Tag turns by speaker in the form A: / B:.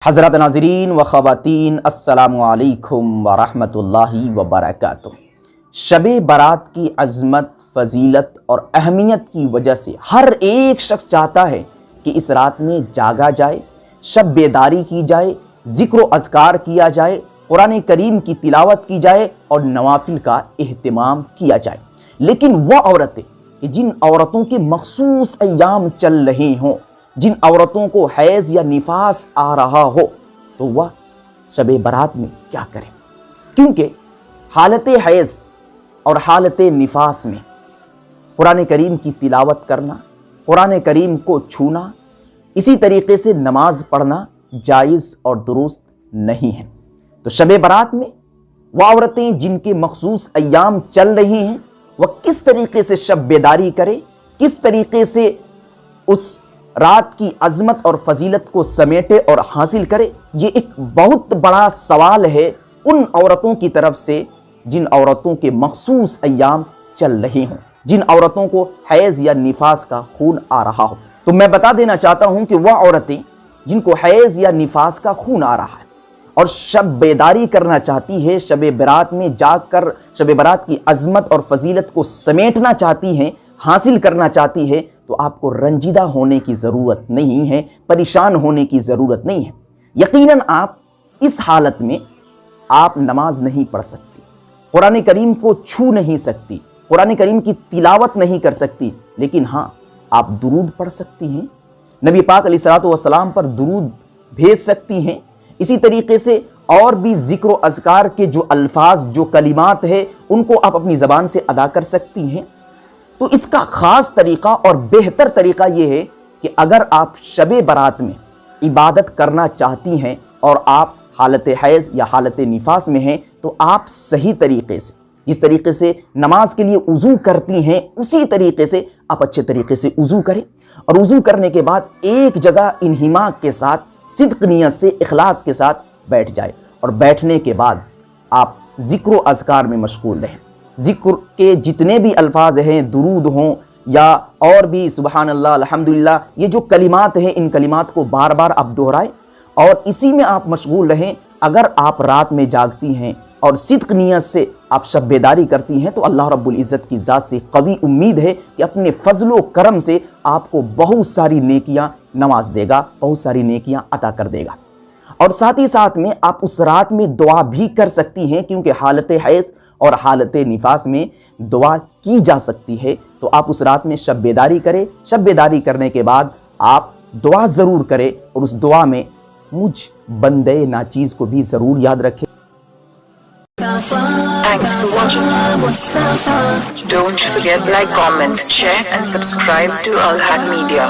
A: حضرات ناظرین و خواتین، السلام علیکم ورحمۃ اللہ وبرکاتہ۔ شب برات کی عظمت، فضیلت اور اہمیت کی وجہ سے ہر ایک شخص چاہتا ہے کہ اس رات میں جاگا جائے، شب بیداری کی جائے، ذکر و اذکار کیا جائے، قرآن کریم کی تلاوت کی جائے اور نوافل کا اہتمام کیا جائے۔ لیکن وہ عورتیں کہ جن عورتوں کے مخصوص ایام چل رہے ہوں، جن عورتوں کو حیض یا نفاس آ رہا ہو، تو وہ شب برات میں کیا کریں؟ کیونکہ حالت حیض اور حالت نفاس میں قرآن کریم کی تلاوت کرنا، قرآن کریم کو چھونا، اسی طریقے سے نماز پڑھنا جائز اور درست نہیں ہے۔ تو شب برات میں وہ عورتیں جن کے مخصوص ایام چل رہی ہیں، وہ کس طریقے سے شب بیداری کرے، کس طریقے سے اس رات کی عظمت اور فضیلت کو سمیٹے اور حاصل کرے، یہ ایک بہت بڑا سوال ہے ان عورتوں کی طرف سے جن عورتوں کے مخصوص ایام چل رہے ہوں، جن عورتوں کو حیض یا نفاس کا خون آ رہا ہو۔ تو میں بتا دینا چاہتا ہوں کہ وہ عورتیں جن کو حیض یا نفاس کا خون آ رہا ہے اور شب بیداری کرنا چاہتی ہے، شب برات میں جاگ کر شب برات کی عظمت اور فضیلت کو سمیٹنا چاہتی ہیں، حاصل کرنا چاہتی ہے، تو آپ کو رنجیدہ ہونے کی ضرورت نہیں ہے، پریشان ہونے کی ضرورت نہیں ہے۔ یقیناً آپ اس حالت میں آپ نماز نہیں پڑھ سکتی، قرآن کریم کو چھو نہیں سکتی، قرآن کریم کی تلاوت نہیں کر سکتی، لیکن ہاں آپ درود پڑھ سکتی ہیں، نبی پاک علیہ الصلوۃ والسلام پر درود بھیج سکتی ہیں۔ اسی طریقے سے اور بھی ذکر و اذکار کے جو الفاظ، جو کلمات ہیں، ان کو آپ اپنی زبان سے ادا کر سکتی ہیں۔ تو اس کا خاص طریقہ اور بہتر طریقہ یہ ہے کہ اگر آپ شب برات میں عبادت کرنا چاہتی ہیں اور آپ حالت حیض یا حالت نفاس میں ہیں، تو آپ صحیح طریقے سے، جس طریقے سے نماز کے لیے وضو کرتی ہیں، اسی طریقے سے آپ اچھے طریقے سے وضو کریں، اور وضو کرنے کے بعد ایک جگہ انہماک کے ساتھ، صدق نیت سے، اخلاص کے ساتھ بیٹھ جائے، اور بیٹھنے کے بعد آپ ذکر و اذکار میں مشغول رہیں۔ ذکر کے جتنے بھی الفاظ ہیں، درود ہوں یا اور بھی سبحان اللہ، الحمدللہ، یہ جو کلمات ہیں، ان کلمات کو بار بار آپ دہرائیں اور اسی میں آپ مشغول رہیں۔ اگر آپ رات میں جاگتی ہیں اور صدق نیت سے آپ شب بیداری کرتی ہیں، تو اللہ رب العزت کی ذات سے قوی امید ہے کہ اپنے فضل و کرم سے آپ کو بہت ساری نیکیاں نواز دے گا، بہت ساری نیکیاں عطا کر دے گا۔ اور ساتھ ہی ساتھ میں آپ اس رات میں دعا بھی کر سکتی ہیں، کیونکہ حالت حیض اور حالت نفاس میں دعا کی جا سکتی ہے۔ تو آپ اس رات میں شب بیداری کریں، شب بیداری کرنے کے بعد آپ دعا ضرور کریں، اور اس دعا میں مجھ بندے ناچیز کو بھی ضرور یاد رکھیں۔
B: Thanks for watching. Don't forget like, comment, share and subscribe to Al Had Media.